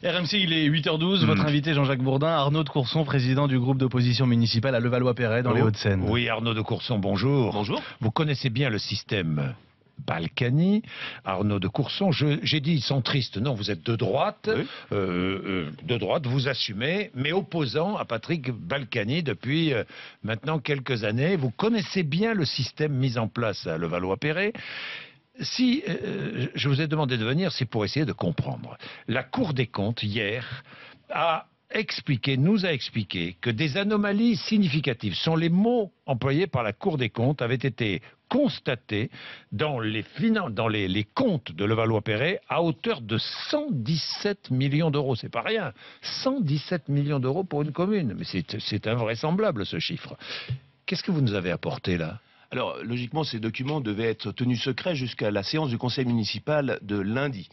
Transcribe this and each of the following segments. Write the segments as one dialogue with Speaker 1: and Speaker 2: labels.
Speaker 1: RMC, il est 8h12. Votre invité Jean-Jacques Bourdin, Arnaud de Courson, président du groupe d'opposition municipale à Levallois-Perret dans les Hauts-de-Seine.
Speaker 2: Oui, Arnaud de Courson, bonjour.
Speaker 3: Bonjour.
Speaker 2: Vous connaissez bien le système Balkany. Arnaud de Courson, j'ai dit centriste, non, vous êtes de droite.
Speaker 3: Oui.
Speaker 2: De droite, vous assumez, mais opposant à Patrick Balkany depuis maintenant quelques années. Vous connaissez bien le système mis en place à Levallois-Perret. Si je vous ai demandé de venir, c'est pour essayer de comprendre. La Cour des comptes, hier, nous a expliqué que des anomalies significatives, sont les mots employés par la Cour des comptes, avaient été constatées dans les comptes de Levallois-Perret à hauteur de 117 millions d'euros. C'est pas rien. 117 millions d'euros pour une commune. Mais c'est invraisemblable, ce chiffre. Qu'est-ce que vous nous avez apporté là ?
Speaker 3: Alors, logiquement, ces documents devaient être tenus secrets jusqu'à la séance du conseil municipal de lundi.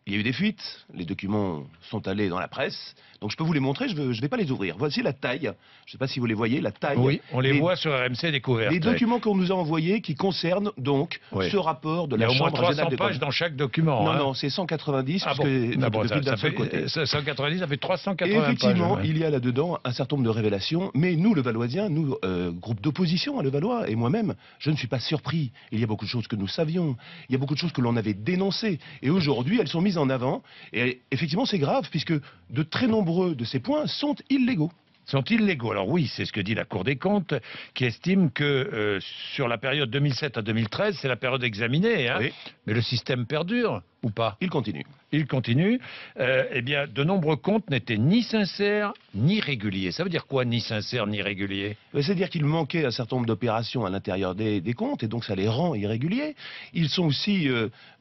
Speaker 3: Il y a eu des fuites, les documents sont allés dans la presse, donc je peux vous les montrer, je vais pas les ouvrir. Voici la taille, je ne sais pas si vous les voyez, la taille.
Speaker 2: Oui, on les voit sur RMC Découverte.
Speaker 3: Les documents qu'on nous a envoyés qui concernent donc ce rapport de la Chambre régionale des comptes.
Speaker 2: Il y a au moins 300 pages dans chaque document.
Speaker 3: Non,
Speaker 2: hein.
Speaker 3: non, c'est 190, parce que d'un seul côté.
Speaker 2: 190, ça fait 380
Speaker 3: Et effectivement,
Speaker 2: pages.
Speaker 3: il y a là-dedans un certain nombre de révélations, mais nous, le Valloisiens, nous, groupe d'opposition à Levallois, et moi-même, je ne suis pas surpris. Il y a beaucoup de choses que nous savions, il y a beaucoup de choses que l'on avait dénoncées, et aujourd'hui, elles sont mises en avant. Et effectivement, c'est grave, puisque de très nombreux de ces points sont illégaux.
Speaker 2: Sont illégaux. Alors oui, c'est ce que dit la Cour des comptes, qui estime que sur la période 2007 à 2013, c'est la période examinée, hein,
Speaker 3: oui.
Speaker 2: Mais le système perdure, ou pas?
Speaker 3: Il continue.
Speaker 2: Il continue. Eh bien, de nombreux comptes n'étaient ni sincères, ni réguliers. Ça veut dire quoi, ni sincères, ni réguliers?
Speaker 3: C'est-à-dire qu'il manquait un certain nombre d'opérations à l'intérieur des comptes, et donc ça les rend irréguliers. Ils sont aussi...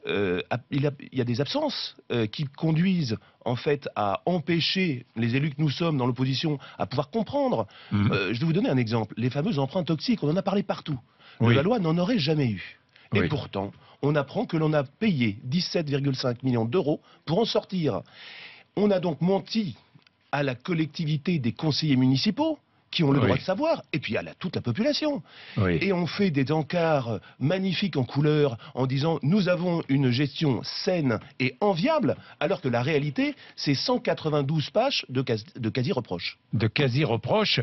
Speaker 3: il y a des absences qui conduisent en fait à empêcher les élus que nous sommes dans l'opposition à pouvoir comprendre. Je vais vous donner un exemple. Les fameux emprunts toxiques, on en a parlé partout.
Speaker 2: Oui.
Speaker 3: La loi n'en aurait jamais eu. Et
Speaker 2: Oui.
Speaker 3: pourtant, on apprend que l'on a payé 17,5 millions d'euros pour en sortir. On a donc menti à la collectivité des conseillers municipaux, qui ont le droit de savoir, et puis à toute la population.
Speaker 2: Oui.
Speaker 3: Et on fait des encarts magnifiques en couleur en disant nous avons une gestion saine et enviable, alors que la réalité, c'est 192 pages de quasi-reproches.
Speaker 2: De quasi-reproches.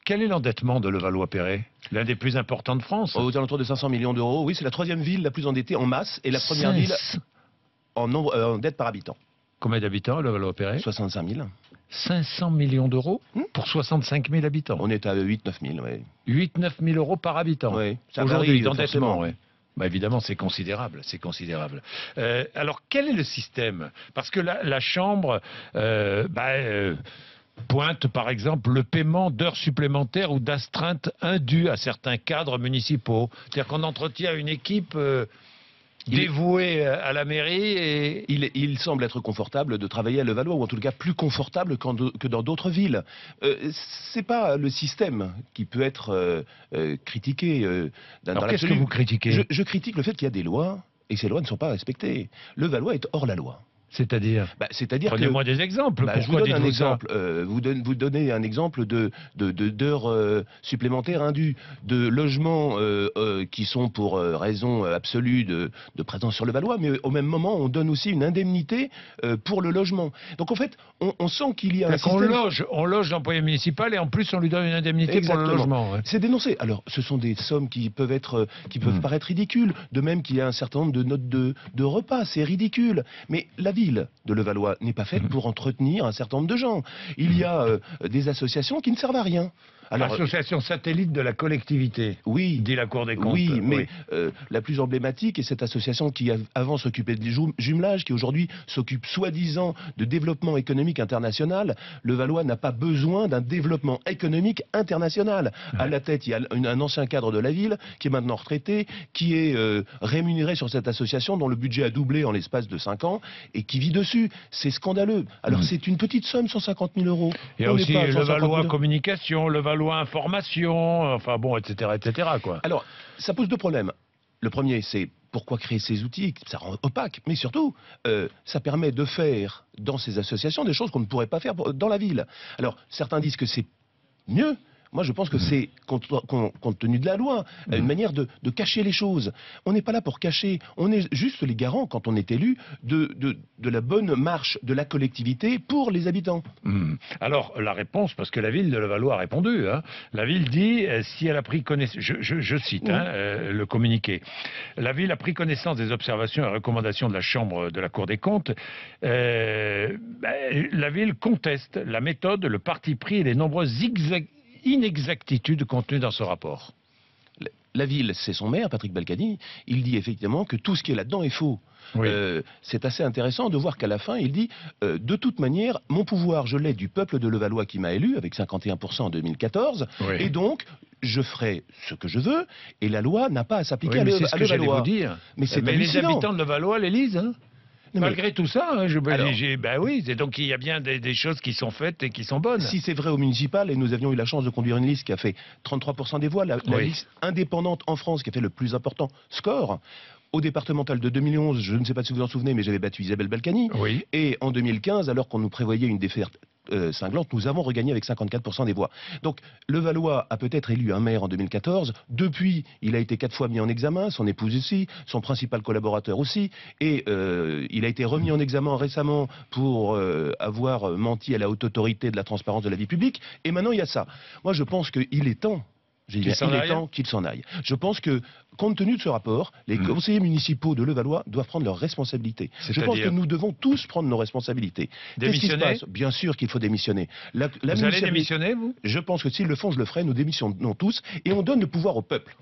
Speaker 2: Quel est l'endettement de Levallois-Perret? L'un des plus importants de France.
Speaker 3: Aux alentours de 500 millions d'euros, oui, c'est la troisième ville la plus endettée en masse, et la première ville en dette par habitant.
Speaker 2: Combien d'habitants, Levallois-Perret?
Speaker 3: 65 000.
Speaker 2: 500 millions d'euros pour 65 000 habitants.
Speaker 3: On est à 8-9 000, oui.
Speaker 2: 8-9 000 euros par habitant.
Speaker 3: Oui,
Speaker 2: aujourd'hui, d'endettement. Oui. Bah évidemment, c'est considérable, c'est considérable. Alors, quel est le système? Parce que la Chambre pointe, par exemple, le paiement d'heures supplémentaires ou d'astreintes indues à certains cadres municipaux. C'est-à-dire qu'on entretient une équipe... dévoué à la mairie et...
Speaker 3: Il semble être confortable de travailler à Levallois, ou en tout cas plus confortable que dans d'autres villes. C'est pas le système qui peut être critiqué.
Speaker 2: Alors qu'est-ce que vous critiquez?
Speaker 3: Je critique le fait qu'il y a des lois et ces lois ne sont pas respectées. Levallois est hors la loi.
Speaker 2: C'est-à-dire Prenez-moi des exemples.
Speaker 3: Je vous donne un exemple. Vous donnez un exemple d'heures supplémentaires indues, de logements qui sont pour raison absolue de présence sur le Levallois, mais au même moment, on donne aussi une indemnité pour le logement. Donc en fait, on sent qu'il y a un système...
Speaker 2: On loge l'employé municipal et en plus on lui donne une indemnité pour le logement. Ouais.
Speaker 3: C'est dénoncé. Alors, ce sont des sommes qui peuvent paraître ridicules, de même qu'il y a un certain nombre de notes de repas. C'est ridicule. Mais la ville de Levallois n'est pas faite pour entretenir un certain nombre de gens. Il y a des associations qui ne servent à rien.
Speaker 2: Alors, association satellite de la collectivité,
Speaker 3: oui,
Speaker 2: dit la Cour des comptes.
Speaker 3: Oui, mais la plus emblématique est cette association qui avant s'occupait de jumelage, qui aujourd'hui s'occupe soi-disant de développement économique international. Levallois n'a pas besoin d'un développement économique international. Ouais. À la tête, il y a un ancien cadre de la ville qui est maintenant retraité, qui est rémunéré sur cette association dont le budget a doublé en l'espace de 5 ans et qui vit dessus. C'est scandaleux. Alors c'est une petite somme, 150 000 euros.
Speaker 2: Il y a aussi Levallois Communication, Levallois Information, enfin bon, etc., etc., quoi.
Speaker 3: Alors, ça pose deux problèmes. Le premier, c'est pourquoi créer ces outils? Ça rend opaque, mais surtout, ça permet de faire dans ces associations des choses qu'on ne pourrait pas faire dans la ville. Alors, certains disent que c'est mieux. moi je pense que c'est, compte tenu de la loi, une manière de cacher les choses. On n'est pas là pour cacher, on est juste les garants, quand on est élu, de la bonne marche de la collectivité pour les habitants.
Speaker 2: Alors, la réponse, parce que la ville de Levallois a répondu, hein, la ville dit, si elle a pris connaissance, je cite le communiqué, la ville a pris connaissance des observations et recommandations de la Chambre de la Cour des comptes, la ville conteste la méthode, le parti pris et les nombreuses inexactitudes contenues dans ce rapport.
Speaker 3: La ville, c'est son maire, Patrick Balkany, il dit effectivement que tout ce qui est là-dedans est faux. Oui. C'est assez intéressant de voir qu'à la fin, il dit de toute manière, mon pouvoir, je l'ai du peuple de Levallois qui m'a élu, avec 51% en 2014, oui. Et donc, je ferai ce que je veux, et la loi n'a pas à s'appliquer à Levallois.
Speaker 2: C'est ce que j'allais vous dire. Mais les habitants de Levallois l'élisent, hein. Malgré tout ça, hein, oui, donc il y a bien des choses qui sont faites et qui sont bonnes.
Speaker 3: Si c'est vrai au municipal, et nous avions eu la chance de conduire une liste qui a fait 33% des voix, la liste indépendante en France qui a fait le plus important score. Au départemental de 2011, je ne sais pas si vous en souvenez, mais j'avais battu Isabelle Balkany. Oui. Et en 2015, alors qu'on nous prévoyait une défaite cinglante, nous avons regagné avec 54% des voix. Donc, Levallois a peut-être élu un maire en 2014. Depuis, il a été 4 fois mis en examen, son épouse aussi, son principal collaborateur aussi. Et il a été remis en examen récemment pour avoir menti à la haute autorité de la transparence de la vie publique. Et maintenant, il y a ça. Moi, je pense qu'il est temps. Il est temps qu'il s'en aille. Je pense que, compte tenu de ce rapport, les conseillers municipaux de Levallois doivent prendre leurs responsabilités. Je pense que nous devons tous prendre nos responsabilités.
Speaker 2: Démissionner ?
Speaker 3: Bien sûr qu'il faut démissionner.
Speaker 2: Vous allez démissionner, vous ?
Speaker 3: Je pense que s'ils le font, je le ferai. Nous démissionnons tous et on donne le pouvoir au peuple.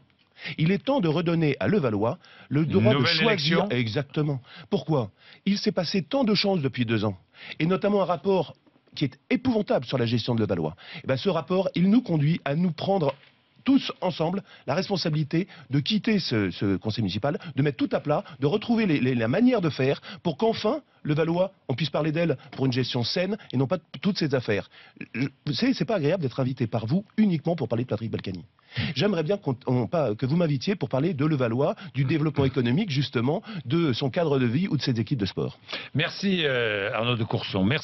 Speaker 3: Il est temps de redonner à Levallois le droit de choisir.
Speaker 2: Élection.
Speaker 3: Exactement. Pourquoi ? Il s'est passé tant de choses depuis 2 ans. Et notamment un rapport qui est épouvantable sur la gestion de Levallois. Et bien, ce rapport, il nous conduit à nous prendre tous ensemble la responsabilité de quitter ce conseil municipal, de mettre tout à plat, de retrouver la manière de faire pour qu'enfin, Levallois, on puisse parler d'elle pour une gestion saine et non pas de toutes ces affaires. Vous savez, c'est pas agréable d'être invité par vous uniquement pour parler de Patrick Balkany. J'aimerais bien que vous m'invitiez pour parler de Levallois, du développement économique justement, de son cadre de vie ou de ses équipes de sport.
Speaker 2: Merci Arnaud de Courson. Merci.